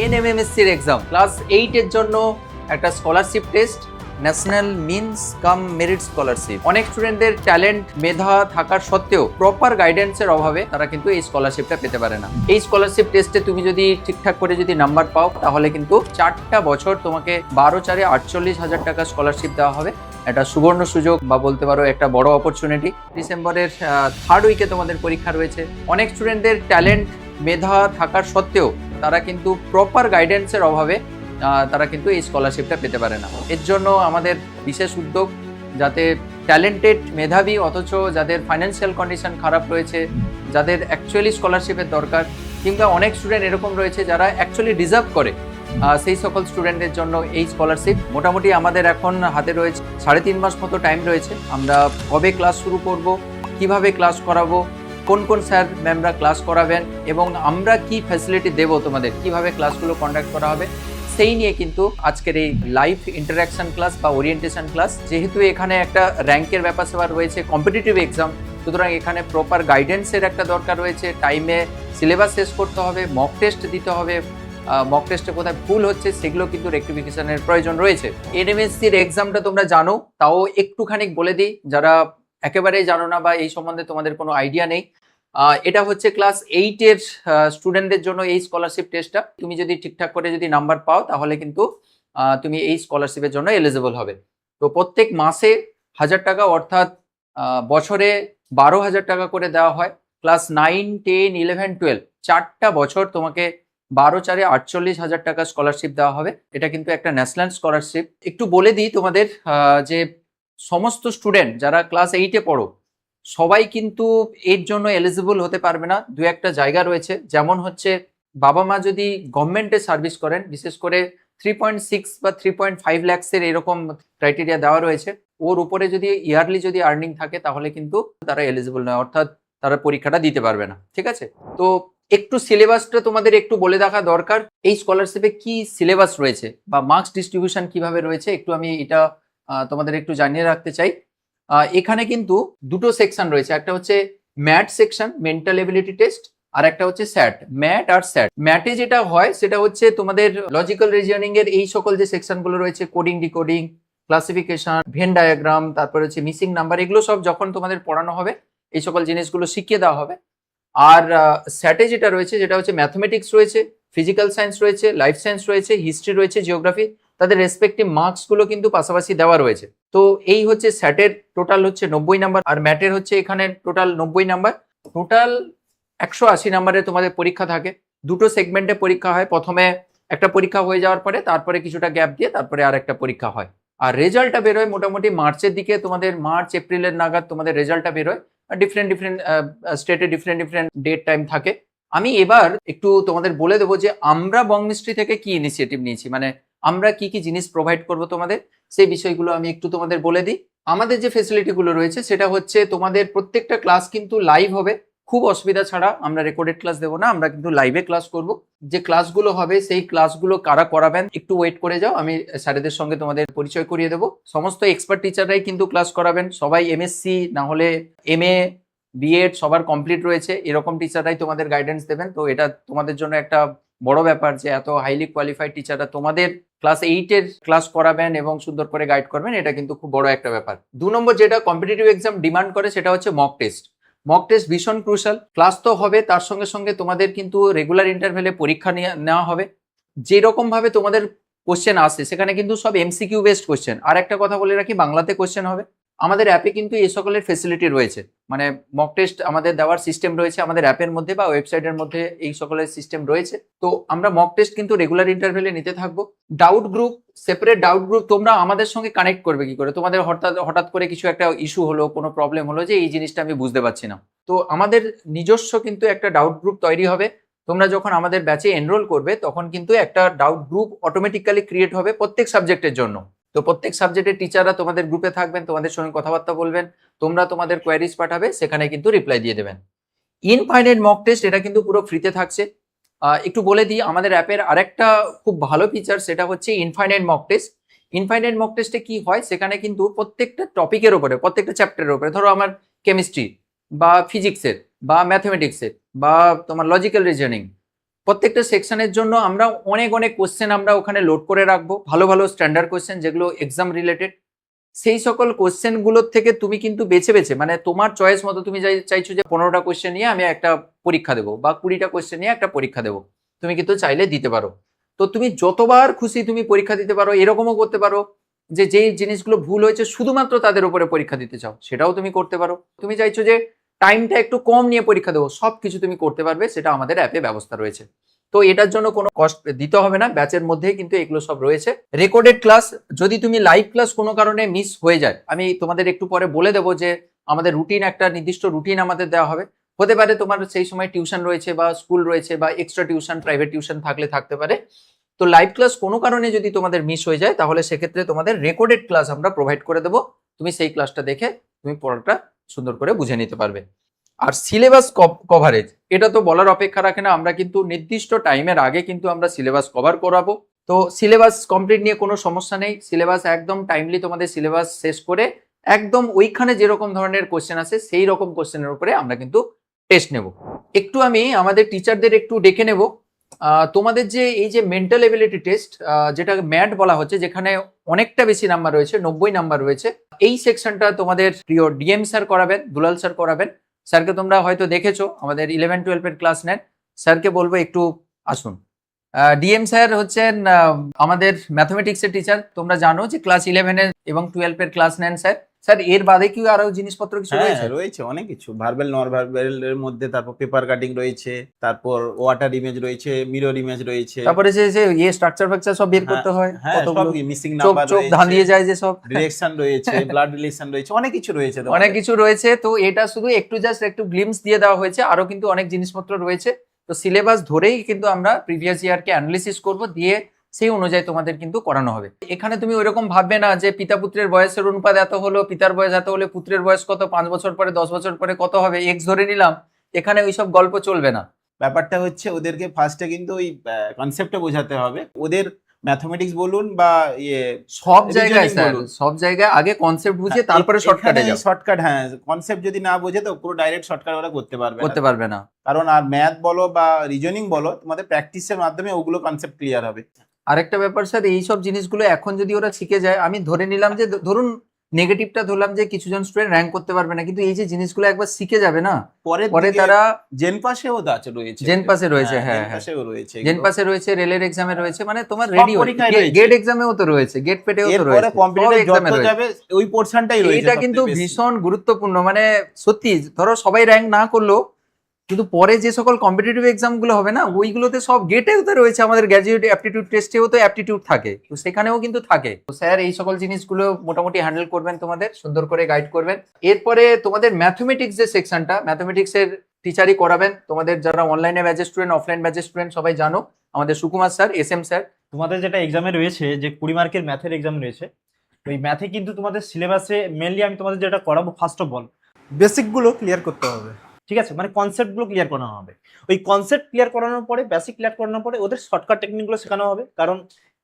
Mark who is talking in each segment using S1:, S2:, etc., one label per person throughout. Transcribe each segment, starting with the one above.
S1: এনএমএমএসসির exam class 8 এর জন্য একটা স্কলারশিপ টেস্ট, ন্যাশনাল মিনস কাম মেরিট স্কলারশিপ। অনেক স্টুডেন্টদের ট্যালেন্ট মেধা থাকার সত্ত্বেও প্রপার গাইডেন্সের অভাবে তারা কিন্তু এই স্কলারশিপটা পেতে পারে না। এই স্কলারশিপ টেস্টে তুমি যদি ঠিকঠাক করে যদি নাম্বার পাও তাহলে কিন্তু 4টা বছর তোমাকে 12/4 = 48,000 টাকা স্কলারশিপ দেওয়া হবে। একটা সুবর্ণ সুযোগ বা বলতে পারো একটা বড় অপরচুনিটি। ডিসেম্বরের 3rd উইকে তোমাদের পরীক্ষা রয়েছে। অনেক স্টুডেন্টদের ট্যালেন্ট মেধা থাকার সত্ত্বেও তারা কিন্তু প্রপার গাইডেন্সের অভাবে তারা কিন্তু এই স্কলারশিপটা পেতে পারে না। এর জন্য আমাদের বিশেষ উদ্যোগ, যাতে ট্যালেন্টেড মেধাবী অথচ যাদের ফাইন্যান্সিয়াল কন্ডিশন খারাপ রয়েছে, যাদের অ্যাকচুয়ালি স্কলারশিপের দরকার, কিংবা অনেক স্টুডেন্ট এরকম রয়েছে যারা অ্যাকচুয়ালি ডিজার্ভ করে, সেই সকল স্টুডেন্টদের জন্য এই স্কলারশিপ। মোটামুটি আমাদের এখন হাতে রয়েছে 3.5 মাস মতো টাইম রয়েছে। আমরা কবে ক্লাস শুরু করব, কিভাবে ক্লাস করাবো, কোন কোন স্যার ম্যামরা ক্লাস করাবেন এবং আমরা কি ফ্যাসিলিটি দেব তোমাদের, কিভাবে ক্লাসগুলো কন্ডাক্ট করা হবে, সেই নিয়ে কিন্তু আজকের এই লাইভ ইন্টারাকশন ক্লাস বা ওরিয়েন্টেশন ক্লাস। যেহেতু এখানে একটা র্যাঙ্কের ব্যাপার স্যাপার রয়েছে, কম্পিটিটিভ এক্সাম, সুতরাং এখানে প্রপার গাইডেন্সের একটা দরকার রয়েছে। টাইমে সিলেবাস শেষ করতে হবে, মক টেস্ট দিতে হবে, মক টেস্টে কোথায় ভুল হচ্ছে সেগুলো কিন্তু রেকটিফিকেশনের প্রয়োজন রয়েছে। এনএমএসসির এক্সামটা তোমরা জানো, তাও একটুখানি বলে দিই যারা একেবারেই জানো না বা এই সম্বন্ধে তোমাদের কোনো আইডিয়া নেই। এটা হচ্ছে ক্লাস 8 এর স্টুডেন্টদের জন্য এই স্কলারশিপ টেস্টটা। তুমি যদি ঠিকঠাক করে যদি নাম্বার পাও তাহলে কিন্তু তুমি এই স্কলারশিপের জন্য এলিজিবল হবে। তো প্রত্যেক মাসে 1000 টাকা, অর্থাৎ বছরে 12,000 টাকা করে দেওয়া হয়। ক্লাস 9, 10, 11, 12 4টা বছর তোমাকে 12/4 = 48,000 টাকা স্কলারশিপ দেওয়া হবে। এটা কিন্তু একটা ন্যাশনাল স্কলারশিপ। একটু বলে দিই তোমাদের যে সমস্ত স্টুডেন্ট যারা ক্লাস 8-এ পড়ো সবাই কিন্তু এর জন্য এলিজিবল হতে পারবে না। দু একটা জায়গা রয়েছে, যেমন হচ্ছে বাবা মা যদি গভর্নমেন্টে সার্ভিস করেন, বিশেষ করে 3.6 বা 3.5 লাখসের এরকম ক্রাইটেরিয়া দেওয়া রয়েছে, ওর উপরে যদি ইয়ারলি যদি আর্নিং থাকে তাহলে কিন্তু তারা এলিজিবল নয়, অর্থাৎ তারা পরীক্ষাটা দিতে পারবে না। ঠিক আছে, তো একটু সিলেবাসটা তোমাদের একটু বলে রাখা দরকার। এই স্কলারশিপে কি সিলেবাস রয়েছে বা মার্কস ডিস্ট্রিবিউশন কিভাবে রয়েছে একটু আমি এটা তোমাদের একটু জানিয়ে রাখতে চাই। এখানে কিন্তু দুটো সেকশন রয়েছে, একটা হচ্ছে MAT section, mental ability test, আর একটা হচ্ছে স্যাট। ম্যাট আর স্যাট। ম্যাটে যেটা হয় সেটা হচ্ছে তোমাদের লজিক্যাল রিজনিং এর এই সকল যে সেকশনগুলো রয়েছে, coding, decoding, classification, Venn diagram, তারপরে হচ্ছে মিসিং নাম্বার, এগুলো সব যখন তোমাদের পড়ানো হবে এই সকল জিনিসগুলো শিখিয়ে দেওয়া হবে। আর স্যাটে যেটা রয়েছে যেটা হচ্ছে ম্যাথমেটিক্স রয়েছে, ফিজিক্যাল সায়েন্স রয়েছে, লাইফ সায়েন্স রয়েছে, হিস্ট্রি রয়েছে, জিওগ্রাফি, তাদের রেসপেক্টিভ মার্কসগুলো কিন্তু পাশাপাশি দেওয়া রয়েছে। তো এই হচ্ছে স্যাটের টোটাল হচ্ছে 90 নাম্বার, আর ম্যাটের হচ্ছে এখানে টোটাল 90 নাম্বার। টোটাল 180 নাম্বারের তোমাদের পরীক্ষা থাকে। দুটো সেগমেন্টে পরীক্ষা হয়, প্রথমে একটা পরীক্ষা হয়ে যাওয়ার পরে তারপরে কিছুটা গ্যাপ দিয়ে তারপরে আর একটা পরীক্ষা হয়। আর রেজাল্টটা বেরোয় মোটামুটি মার্চের দিকে, তোমাদের মার্চ এপ্রিলের নাগাদ তোমাদের রেজাল্টটা বেরোয়। ডিফারেন্ট ডিফারেন্ট স্টেটে ডিফারেন্ট ডিফারেন্ট ডেট টাইম থাকে। আমি এবার একটু তোমাদের বলে দেবো যে আমরা বং মিস্ট্রি থেকে কি ইনিশিয়েটিভ নিয়েছি, মানে আমরা কি কি জিনিস প্রোভাইড করব তোমাদের, সেই বিষয়গুলো আমি একটু তোমাদের বলে দিই। আমাদের যে ফেসিলিটিগুলো রয়েছে সেটা হচ্ছে তোমাদের প্রত্যেকটা ক্লাস কিন্তু লাইভ হবে, খুব অসুবিধা ছাড়া। আমরা রেকর্ডেড ক্লাস দেবো না, আমরা কিন্তু লাইভে ক্লাস করব। যে ক্লাসগুলো হবে সেই ক্লাসগুলো কারা করাবেন একটু ওয়েট করে যাও, আমি স্যারেদের সঙ্গে তোমাদের পরিচয় করিয়ে দেবো। সমস্ত এক্সপার্ট টিচাররাই কিন্তু ক্লাস করাবেন, সবাই এমএসসি না হলে এমএ, বিএড সবার কমপ্লিট রয়েছে, এরকম টিচাররাই তোমাদের গাইডেন্স দেবেন। তো এটা তোমাদের জন্য একটা বড় ব্যাপার যে এত হাইলি কোয়ালিফাইড টিচাররা তোমাদের ক্লাস 8-এর ক্লাস করাবেন এবং সুন্দর করে গাইড করবেন, এটা কিন্তু খুব বড় একটা ব্যাপার। 2 নম্বর যেটা কম্পিটিটিভ এক্সাম ডিমান্ড করে সেটা হচ্ছে মক টেস্ট। মক টেস্ট ভীষণ ক্রুশাল। ক্লাস তো হবে, তার সঙ্গে সঙ্গে তোমাদের কিন্তু রেগুলার ইন্টারভেলে পরীক্ষা নেওয়া হবে। যেরকম ভাবে তোমাদের কোশ্চেন আসে সেখানে কিন্তু সব এমসিকিউ বেসড কোশ্চেন। আর একটা কথা বলে রাখি, বাংলাতে কোশ্চেন হবে। আমাদের অ্যাপে কিন্তু এই সকলের ফেসিলিটি রয়েছে, মানে মক টেস্ট আমাদের দেওয়ার সিস্টেম রয়েছে আমাদের অ্যাপের মধ্যে বা ওয়েবসাইটের মধ্যে, এই সকলের সিস্টেম রয়েছে। তো আমরা মক টেস্ট কিন্তু রেগুলার ইন্টারভেলে নিতে থাকবো। Doubt group, separate doubt group, তোমরা আমাদের সঙ্গে কানেক্ট করবে কি করে? তোমাদের হঠাৎ করে কিছু একটা ইস্যু হলো, কোনো প্রবলেম হলো যে এই জিনিসটা আমি বুঝতে পারছি না, তো আমাদের নিজস্ব কিন্তু একটা ডাউট গ্রুপ তৈরি হবে। তোমরা যখন আমাদের ব্যাচে এনরোল করবে তখন কিন্তু একটা ডাউট গ্রুপ অটোমেটিক্যালি ক্রিয়েট হবে প্রত্যেক সাবজেক্টের জন্য। তো প্রত্যেক সাবজেক্টের টিচাররা তোমাদের গ্রুপে থাকবেন, তোমাদের সঙ্গে কথাবার্তা বলবেন, তোমরা তোমাদের কোয়ারিজ পাঠাবে, সেখানে কিন্তু রিপ্লাই দিয়ে দেবেন। ইনফাইনাইট মক টেস্ট এটা কিন্তু পুরো ফ্রিতে থাকছে। একটু বলে দিই, আমাদের অ্যাপের আরেকটা খুব ভালো ফিচার সেটা হচ্ছে infinite mock test. Infinite mock টেস্টে কি হয়, সেখানে কিন্তু প্রত্যেকটা টপিকের উপরে, প্রত্যেকটা চ্যাপ্টারের উপরে, ধরো আমার কেমিস্ট্রি বা ফিজিক্সের বা ম্যাথমেটিক্সের বা তোমার লজিক্যাল রিজনিং, প্রত্যেকটা সেকশনের জন্য আমরা অনেক অনেক কোশ্চেন আমরা ওখানে লোড করে রাখবো, ভালো ভালো স্ট্যান্ডার্ড কোশ্চেন যেগুলো এক্সাম রিলেটেড। সেই সকল কোশ্চেনগুলোর থেকে তুমি কিন্তু বেছে বেছে, মানে তোমার চয়েস মতো তুমি চাইছো যে 15টা কোশ্চেন নিয়ে আমি একটা পরীক্ষা দেবো বা 20টা কোশ্চেন নিয়ে একটা পরীক্ষা দেবো, তুমি কিন্তু চাইলে দিতে পারো। তো তুমি যতবার খুশি তুমি পরীক্ষা দিতে পারো। এরকমও করতে পারো যে যেই জিনিসগুলো ভুল হয়েছে শুধুমাত্র তাদের উপরে পরীক্ষা দিতে চাও, সেটাও তুমি করতে পারো। তুমি চাইছো যে টাইমটা একটু কম নিয়ে পরীক্ষা দেবো, সব কিছু তুমি করতে পারবে, সেটা আমাদের অ্যাপে ব্যবস্থা রয়েছে। তো এটার জন্য কোনো কষ্ট দিতে হবে না, ব্যাচের মধ্যেই কিন্তু এগুলো সব রয়েছে। রেকর্ডেড ক্লাস, যদি তুমি লাইভ ক্লাস কোনো কারণে মিস হয়ে যায়, আমি তোমাদের একটু পরে বলে দেবো যে আমাদের রুটিন, একটা নির্দিষ্ট রুটিন আমাদের দেওয়া হবে। হতে পারে তোমার সেই সময় টিউশন রয়েছে বা স্কুল রয়েছে বা এক্সট্রা টিউশন, প্রাইভেট টিউশন থাকতে পারে। তো লাইভ ক্লাস কোনো কারণে যদি তোমাদের মিস হয়ে যায়, তাহলে সেক্ষেত্রে তোমাদের রেকর্ডেড ক্লাস আমরা প্রোভাইড করে দেবো। তুমি সেই ক্লাসটা দেখে তুমি পড়াটা সুন্দর করে বুঝে নিতে পারবে। আর সিলেবাস কভারেজ, এটা তো বলার অপেক্ষা রাখে না, আমরা কিন্তু নির্দিষ্ট টাইমের আগে কিন্তু আমরা সিলেবাস কভার করাবো। তো সিলেবাস কমপ্লিট নিয়ে কোনো সমস্যা নেই, সিলেবাস একদম টাইমলি তোমাদের সিলেবাস শেষ করে একদম ওইখানে যেরকম ধরনের কোশ্চেন আছে সেই রকম কোশ্চেনের উপরে আমরা কিন্তু টেস্ট নেব। একটু আমি আমাদের টিচারদের একটু ডেকে নেব। তোমাদের যে এই যে মেন্টাল এবিলিটি টেস্ট, যেটা ম্যাট বলা হচ্ছে, যেখানে অনেকটা বেশি নাম্বার রয়েছে, 90 নাম্বার রয়েছে, এই সেকশনটা তোমাদের প্রিয় ডিএম স্যার করাবেন, দুলাল স্যার করাবেন। স্যারকে তোমরা হয়তো দেখেছো, আমাদের 11-12 ক্লাস নেন। স্যারকে বলবো একটু আসুন। ডিএম স্যার হচ্ছেন আমাদের ম্যাথমেটিক্সের টিচার। তোমরা জানো যে ক্লাস 11 এবং 12 ক্লাস নেন স্যার। স্যার এর বাদে কি আরো জিনিসপত্র কিছু রয়েছে?
S2: রয়েছে অনেক কিছু, ভার্বাল নন ভার্বাল এর মধ্যে, তারপর পেপার কাটিং রয়েছে, তারপর ওয়াটার ইমেজ রয়েছে, মিরর ইমেজ রয়েছে,
S1: তারপরে যে স্ট্রাকচার ফাকচার সব বের করতে হয়,
S2: কতগুলো মিসিং
S1: চোখ
S2: নাম্বার
S1: চোখ ধান দিয়ে যায় যে সব,
S2: রিলেকশন রয়েছে, ব্লাড রিলেকশন রয়েছে, অনেক কিছু রয়েছে,
S1: অনেক কিছু রয়েছে। তো এটা শুধু একটু জাস্ট একটু গ্লিমস দিয়ে দেওয়া হয়েছে, আরো কিন্তু অনেক জিনিসপত্র রয়েছে। তো সিলেবাস ধরেই কিন্তু আমরা প্রিভিয়াস ইয়ারকে অ্যানালিসিস করব, দিয়ে সেই অনুযায়ী তোমাদের কিন্তু করানো হবে। এখানে তুমি ওইরকম ভাববে না যে পিতা পুত্রের বয়সের অনুপাত এত হলো, পিতার বয়স এত হলে পুত্রের বয়স কত, 5 বছর পরে 10 বছর পরে কত হবে, এক্স ধরে নিলাম। এখানে ওইসব গল্প চলবে না।
S2: ব্যাপারটা হচ্ছে ওদেরকে ফার্স্টে কিন্তু ওই কনসেপ্টটা বোঝাতে হবে। ওদের ম্যাথমেটিক্স বলুন বা
S1: সব জায়গায় স্যার, সব জায়গায় আগে কনসেপ্ট বুঝিয়ে তারপরে শর্টকাটে যাও।
S2: শর্টকাট, কনসেপ্ট যদি না বোঝে তো পুরো ডাইরেক্ট শর্টকাট ওরা করতে পারবে
S1: না।
S2: কারণ আর ম্যাথ বলো বা রিজনিং বলো, তোমাদের প্র্যাকটিসের মাধ্যমে ওগুলো কনসেপ্ট ক্লিয়ার হবে।
S1: আরেকটা ব্যাপার স্যার, এইসব জিনিসগুলো এখন যদি ওরা শিখে যায়, আমি ধরে নিলাম যে ধরুন নেগেটিভটা ধরলাম যে কিছুজন স্টুডেন্ট র্যাঙ্ক করতে পারবে না, কিন্তু এই যে জিনিসগুলো একবার শিখে যাবে না, পরে তারা
S2: জেন পাসেও রয়েছে,
S1: জেন পাসে রয়েছে, জেন পাসে রয়েছে, রেলের এক্সামে রয়েছে, মানে তোমার রেডি, গেট এক্সামেও তো রয়েছে, গেট পেটেও তো রয়েছে,
S2: ওই পোরশনটাই রয়েছে।
S1: এটা কিন্তু ভীষণ গুরুত্বপূর্ণ। মানে সত্যি, ধরো সবাই র্যাঙ্ক না করলো, কিন্তু পরে যে সকল কম্পিটিটিভ এক্সাম গুলো হবে না, ওইগুলোতে সব গেটেও তো রয়েছে, আমাদের গ্র্যাজুয়েট অ্যাপটিটিউড টেস্টেও তো অ্যাপটিটিউড থাকে, তো সেখানেও কিন্তু থাকে। তো স্যার এই সকল জিনিসগুলো মোটামুটি হ্যান্ডেল করবেন, তোমাদের সুন্দর করে গাইড করবেন। এরপরে তোমাদের ম্যাথমেটিক্স যে সেকশনটা, ম্যাথমেটিক্সের টিচারই করাবেন। তোমাদের যারা অনলাইনে ব্যাচের স্টুডেন্ট, অফলাইন ব্যাচের স্টুডেন্ট, সবাই জানো আমাদের সুকুমার স্যার, SM স্যার।
S3: তোমাদের যেটা এক্সামে রয়েছে, যে 20 মার্কের ম্যাথের এক্সাম রয়েছে, ওই ম্যাথে কিন্তু তোমাদের সিলেবাসে মেনলি আমি তোমাদের যেটা করাবো, ফার্স্ট অফ অল বেসিকগুলো ক্লিয়ার করতে হবে, ঠিক আছে? মানে কনসেপ্টগুলো ক্লিয়ার করানো হবে। ওই কনসেপ্ট ক্লিয়ার করানোর পরে, বেসিক ক্লিয়ার করানোর পরে ওদের শর্টকাট টেকনিকগুলো শেখানো হবে। কারণ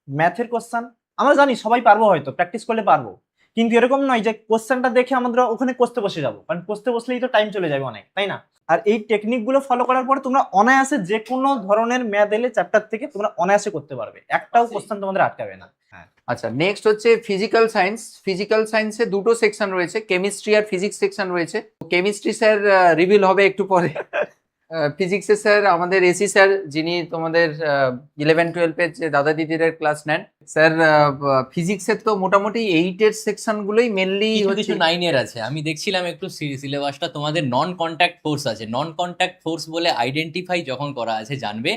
S3: ম্যাথের কোশ্চেন আমরা জানি সবাই পারবো, হয়তো প্র্যাকটিস করলে পারবো, কিন্তু এরকম নয় যে কোশ্চেনটা দেখে আমরা ওখানে কষতে বসে যাবো, কারণ কষতে বসলেই তো টাইম চলে যাবে অনেক, তাই না? আর এই টেকনিকগুলো ফলো করার পরে তোমরা অনায়াসে যে কোনো ধরনের ম্যাথ এলে চ্যাপ্টার থেকে তোমরা অনায়াসে করতে পারবে, একটাও কোশ্চেন তোমাদের আটকাবে না।
S1: আচ্ছা, নেক্সট হচ্ছে ফিজিক্যাল সায়েন্স। ফিজিক্যাল সায়েন্সে দুটো সেকশন রয়েছে, কেমিস্ট্রি আর ফিজিক্স সেকশন রয়েছে। কেমিস্ট্রি স্যার রিভিল হবে একটু পরে। ফিজিক্সের স্যার আমাদের এসি স্যার, যিনি তোমাদের 11-12 যে দাদা দিদিদের ক্লাস নেন। স্যার ফিজিক্সের তো মোটামুটি 8 সেকশন গুলোই মেনলি,
S4: কিছু 9 আছে। আমি দেখছিলাম একটু সিলেবাসটা, তোমাদের নন কন্ট্যাক্ট ফোর্স আছে। নন কন্ট্যাক্ট ফোর্স বলে আইডেন্টিফাই যখন করা আছে, জানবে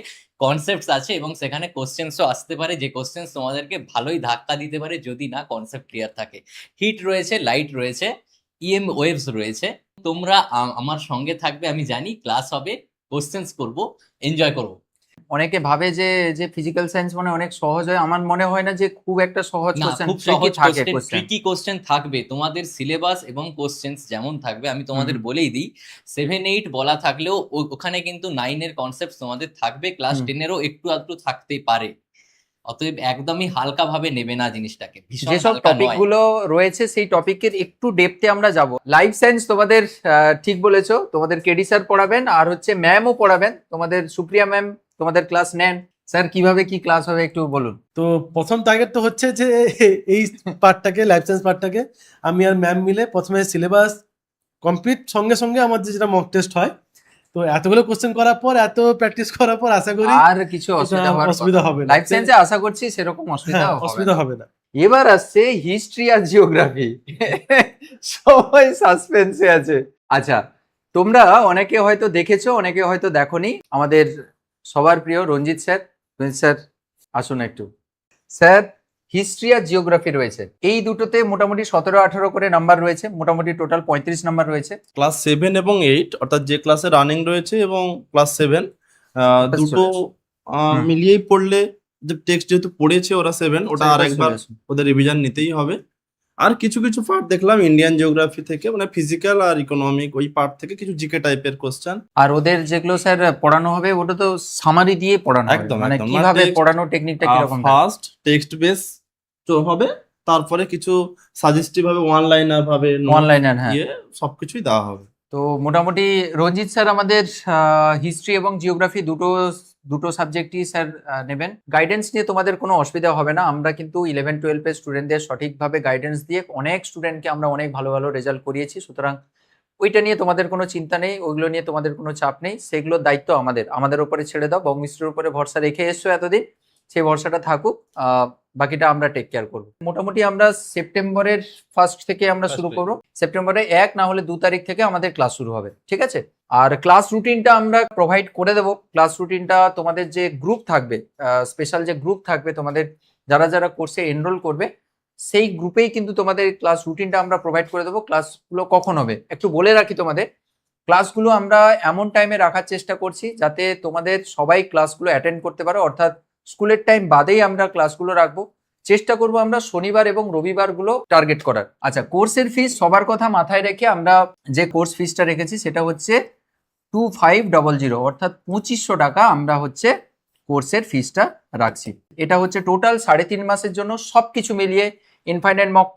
S4: কনসেপ্টস আছে এবং সেখানে কোশ্চেন্সও আসতে পারে, যে কোশ্চেন্স তোমাদেরকে ভালোই ধাক্কা দিতে পারে যদি না কনসেপ্ট ক্লিয়ার থাকে। হিট রয়েছে, লাইট রয়েছে, EM ওয়েভস রয়েছে। তোমরা আমার সঙ্গে থাকবে, আমি জানি ক্লাস হবে, কোশ্চেন্স করব, এনজয় করব।
S1: অনেকে ভাবে যে ফিজিক্যাল সায়েন্স মানে অনেক সহজ হয়, আমার মনে হয় না যে খুব একটা সহজ কোশ্চেন,
S4: খুব সহজ কোশ্চেন, ট্রিকি কোশ্চেন থাকবে। তোমাদের সিলেবাস এবং কোশ্চেন্স যেমন থাকবে, আমি তোমাদের বলেই দিই, 7-8 বলা থাকলেও ওখানে কিন্তু 9 এর কনসেপ্ট তোমাদের থাকবে, ক্লাস 10-এরও একটু আধটু থাকতে পারে। অতএব একদমই হালকা ভাবে নেবে না জিনিসটাকে,
S1: যেসব টপিক গুলো রয়েছে সেই টপিকের একটু ডেপথে আমরা যাব। লাইফ সায়েন্স তোমাদের ঠিক বলেছো, তোমাদের কেডি স্যার পড়াবেন, আর হচ্ছে ম্যামও পড়াবেন, তোমাদের সুপ্রিয়া ম্যাম তোমাদের ক্লাস নেন। স্যার কিভাবে কি ক্লাস হবে একটু বলুন।
S5: তো প্রথম টার্গেট তো হচ্ছে যে এই পার্টটাকে, লাইফ সায়েন্স পার্টটাকে আমি আর ম্যাম মিলে প্রথমে সিলেবাস কমপ্লিট, সঙ্গে সঙ্গে আমাদের যেটা মক টেস্ট হয়, তো এতগুলো কোশ্চেন করার পর, এত প্র্যাকটিস করার পর আশা করি
S1: আর কিছু
S5: অসুবিধা হবে না।
S1: লাইফ সায়েন্সে আশা করছি সেরকম অসুবিধা
S5: হ্যাঁ,
S1: হবে
S5: অসুবিধা
S1: না।
S5: হবে না।
S1: এবার আসছে হিস্ট্রি আর জিওগ্রাফি। সবাই সাসপেন্সে আছে। আচ্ছা, তোমরা অনেকে হয়তো দেখেছো, অনেকে হয়তো দেখোনি। আমাদের সবার প্রিয় রঞ্জিত স্যার, রঞ্জিত স্যার আসুন একটু। স্যার হিস্ট্রি আর জিওগ্রাফি রয়েছে, এই দুটোতে মোটামুটি 17-18 করে নাম্বার রয়েছে, মোটামুটি টোটাল 35 নাম্বার রয়েছে।
S6: ক্লাস 7 এবং 8 অর্থাৎ যে ক্লাসে রানিং রয়েছে এবং ক্লাস 7 দুটো
S1: হুম।
S6: মিলিয়েই পড়লে, যে টেক্সট যেহেতু পড়েছে ওরা 7, ওটা আর একবার ওদের রিভিশন নিতেই হবে। আর কিছু কিছু পার্ট দেখলাম ইন্ডিয়ান জিওগ্রাফি থেকে, মানে ফিজিক্যাল আর ইকোনমিক ওই পার্ট থেকে কিছু জিকে টাইপের কোশ্চেন।
S1: আর ওদের যেগুলো স্যার পড়ানো হবে ওটা তো সামারি দিয়ে পড়ানো হবে,
S6: একদম,
S1: মানে
S6: একদম।
S1: কিভাবে
S6: মানে
S1: পড়ানো টেকনিকটা কিরকম থাকবে?
S6: ফার্স্ট টেক্সট বেস তো হবে, তারপরে কিছু সাজেস্টিভ ভাবে ওয়ান লাইনার ভাবে
S1: অনলাইনার, হ্যাঁ।
S6: সবকিছুই দেওয়া হবে।
S1: তো মোটামুটি রঞ্জিত স্যার আমাদের হিস্ট্রি এবং জিওগ্রাফি দুটো সাবজেক্টই স্যার নেবেন। গাইডেন্স নিয়ে তোমাদের কোনো অসুবিধা হবে না। আমরা কিন্তু 11-12 এর স্টুডেন্টদের সঠিকভাবে গাইডেন্স দিয়ে অনেক স্টুডেন্টকে আমরা অনেক ভালো ভালো রেজাল্ট করিয়েছি, সুতরাং ওইটা নিয়ে তোমাদের কোনো চিন্তা নেই, ওইগুলো নিয়ে তোমাদের কোনো চাপ নেই। সেগুলোর দায়িত্ব আমাদের উপরে ছেড়ে দাও। বঙ্গমিস্ত্রির উপরে ভরসা রেখে এসছো এতদিন, সেই ভরসাটা থাকুক, বাকিটা আমরা টেক কেয়ার করবো। মোটামুটি আমরা সেপ্টেম্বরের ফার্স্ট থেকে আমরা শুরু করবো। সেপ্টেম্বরের 1 না হলে 2 তারিখ থেকে আমাদের ক্লাস শুরু হবে, ঠিক আছে? আর ক্লাস রুটিনটা আমরা প্রোভাইড করে দেবো। ক্লাস রুটিনটা তোমাদের যে গ্রুপ থাকবে, স্পেশাল যে গ্রুপ থাকবে তোমাদের, যারা যারা কোর্সে এনরোল করবে, সেই গ্রুপেই কিন্তু তোমাদের ক্লাস রুটিনটা আমরা প্রোভাইড করে দেবো। ক্লাসগুলো কখন হবে একটু বলে রাখি তোমাদের। ক্লাসগুলো আমরা এমন টাইমে রাখার চেষ্টা করছি যাতে তোমাদের সবাই ক্লাসগুলো অ্যাটেন্ড করতে পারো, অর্থাৎ স্কুলের টাইম বাদেই আমরা ক্লাসগুলো রাখবো। চেষ্টা করব আমরা শনিবার এবং রবিবারগুলো টার্গেট করার। আচ্ছা, কোর্সের ফিস সবার কথা মাথায় রেখে আমরা যে কোর্স ফিসটা রেখেছি সেটা হচ্ছে 2500, অর্থাৎ 2500 টাকা আমরা হচ্ছে কোর্সের ফিসটা রাখছি। এটা হচ্ছে টোটাল 3.5 মাসের জন্য, সবকিছু মিলিয়ে ইনফাইনাইট মক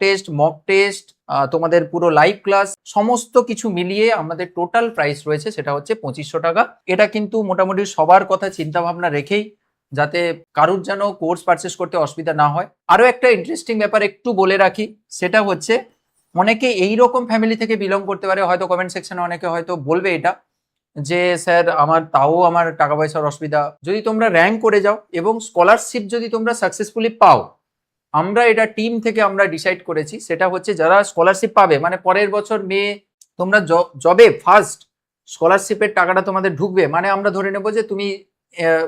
S1: টেস্ট, তোমাদের পুরো লাইভ ক্লাস, সমস্ত কিছু মিলিয়ে আমাদের টোটাল প্রাইস রয়েছে সেটা হচ্ছে 2500 টাকা। এটা কিন্তু মোটামুটি সবার কথা চিন্তা ভাবনা রেখেই, যাতে কারুর যেন কোর্স পারচেস করতে অসুবিধা না হয়। আরো একটা ইন্টারেস্টিং ব্যাপার একটু বলে রাখি, সেটা হচ্ছে অনেকে এইরকম ফ্যামিলি থেকে বিলং করতে পারে, হয়তো কমেন্ট সেকশনে অনেকে হয়তো বলবে এটা যে স্যার আমার টাকা পয়সার অসুবিধা। যদি তোমরা র্যাঙ্ক করে যাও এবং স্কলারশিপ যদি তোমরা সাকসেসফুলি পাও, আমরা এটা টিম থেকে আমরা ডিসাইড করেছি, সেটা হচ্ছে যারা স্কলারশিপ পাবে, মানে পরের বছর তোমরা জবে ফার্স্ট স্কলারশিপের টাকাটা তোমাদের ঢুকবে, মানে আমরা ধরে নেবো যে তুমি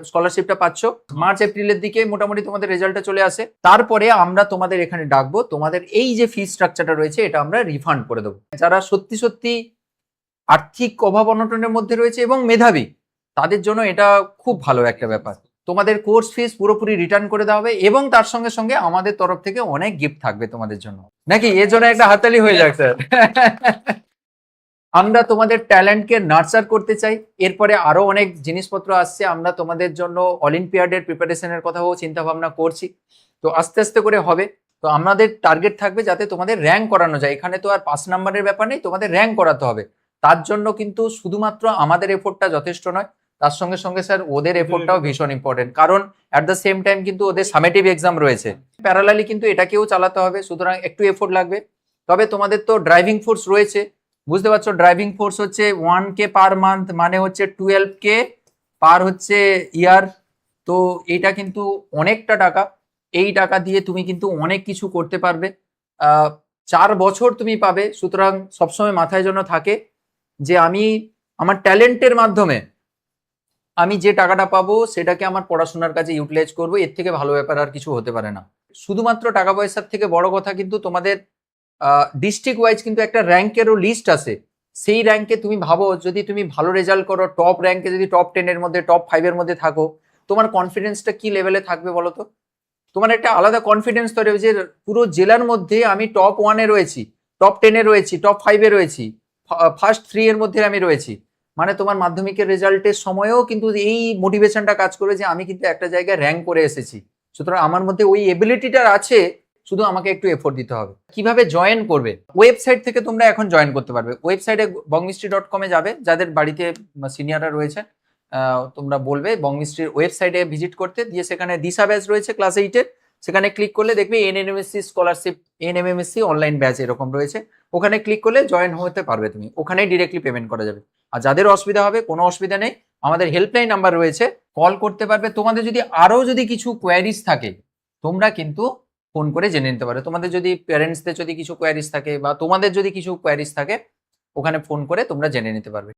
S1: স্কলারশিপটা পাচ্ছ মার্চ এপ্রিলের দিকে, মোটামুটি তোমাদের রেজাল্টটা চলে আসে, তারপরে আমরা তোমাদের এখানে ডাকবো, তোমাদের এই যে ফি স্ট্রাকচারটা রয়েছে এটা আমরা রিফান্ড করে দেবো। যারা সত্যি সত্যি আর্থিক অভাব অনটনের মধ্যে রয়েছে এবং মেধাবী, তাদের জন্য এটা খুব ভালো একটা ব্যাপার। তোমাদের কোর্স ফিস পুরোপুরি রিটার্ন করে দেওয়া হবে এবং তার সঙ্গে সঙ্গে আমাদের তরফ থেকে অনেক গিফট থাকবে তোমাদের জন্য, নাকি এর জন্য একটা হাততালি হয়ে যাক স্যার। আমরা তোমাদের ট্যালেন্টকে নার্চার করতে চাই। এরপরে আরো অনেক জিনিসপত্র আসছে, আমরা তোমাদের জন্য অলিম্পিয়াডের প্রিপারেশনের কথাও চিন্তা ভাবনা করছি, তো আস্তে আস্তে করে হবে। তো আমাদের টার্গেট থাকবে যাতে তোমাদের র্যাঙ্ক করানো যায়। এখানে তো আর 5 নাম্বারের ব্যাপার নেই, তোমাদের র্যাঙ্ক করাতে হবে। তার জন্য কিন্তু শুধুমাত্র আমাদের এফোর্টটা যথেষ্ট নয়, তার সঙ্গে সঙ্গে স্যার ওদের এফোর্টটাও ভীষণ ইম্পর্টেন্ট, কারণ অ্যাট দ্য সেম টাইম কিন্তু ওদের সামেটিভ এক্সাম রয়েছে, প্যারালালি কিন্তু এটাকেও চালাতে হবে, সুতরাং একটু এফোর্ট লাগবে। তবে তোমাদের তো ড্রাইভিং ফোর্স রয়েছে, বুঝতে পারছো, ড্রাইভিং ফোর্স হচ্ছে 1K পার মান্থ, মানে হচ্ছে 12K পার হচ্ছে ইয়ার। তো এইটা কিন্তু অনেকটা টাকা, এই টাকা দিয়ে তুমি কিন্তু অনেক কিছু করতে পারবে, 4 বছর তুমি পাবে। সুতরাং সবসময় মাথায় যেন থাকে যে আমি আমার ট্যালেন্টের মাধ্যমে আমি যে টাকাটা পাবো সেটাকে আমার পড়াশোনার কাজে ইউটিলাইজ করবো, এর থেকে ভালো ব্যাপার আর কিছু হতে পারে না। শুধুমাত্র টাকা পয়সার থেকে বড় কথা কিন্তু তোমাদের ডিস্ট্রিক্ট ওয়াইজ কিন্তু একটা র্যাঙ্কেরও লিস্ট আছে, সেই র্যাঙ্কে তুমি ভাবো যদি তুমি ভালো রেজাল্ট করো, টপ র্যাঙ্কে যদি টপ 10 এর মধ্যে টপ 5 এর মধ্যে থাকো, তোমার কনফিডেন্সটা কি লেভেলে থাকবে বলো তো? তোমার একটা আলাদা কনফিডেন্স তৈরি হবে যে পুরো জেলার মধ্যে আমি টপ 1 এ রয়েছি, টপ 10 এ রয়েছি, টপ 5 এ রয়েছি, ফার্স্ট 3 এর মধ্যে আমি রয়েছি, মানে তোমার মাধ্যমিকের রেজাল্টের সময়ও কিন্তু এই মোটিভেশনটা কাজ করবে যে আমি কিন্তু একটা জায়গায় র্যাঙ্ক করে এসেছি, সুতরাং আমার মধ্যে ওই এবিলিটিটা আছে, শুধু আমাকে একটু এফোর্ট দিতে হবে। কিভাবে জয়েন করবে? ওয়েবসাইট থেকে তোমরা এখন জয়েন করতে পারবে। ওয়েবসাইটে bongmistry.com এ যাবে, যাদের বাড়িতে সিনিয়ররা রয়েছে তোমরা বলবে বঙ্গমিস্ট্রির ওয়েবসাইটে ভিজিট করতে, দিয়ে সেখানে দিশা ব্যাচ রয়েছে ক্লাস 8-এর, সেখানে ক্লিক করলে দেখবে এনএমএমএসসি স্কলারশিপ, এনএমএমএসসি অনলাইন ব্যাচ এরকম রয়েছে, ওখানে ক্লিক করলে জয়েন হতে পারবে তুমি, ওখানেই ডিরেক্টলি পেমেন্ট করা যাবে। আর যাদের অসুবিধা হবে, কোনো অসুবিধা নেই, আমাদের হেল্পলাইন নাম্বার রয়েছে, কল করতে পারবে। তোমাদের যদি আরো যদি কিছু কোয়ারিজ থাকে তোমরা কিন্তু ফোন করে জেনে নিতে পারো। তোমাদের যদি প্যারেন্টসদের যদি কিছু কোয়ারিজ থাকে বা তোমাদের যদি কিছু কোয়ারিজ থাকে ওখানে ফোন করে তোমরা জেনে নিতে পারবে।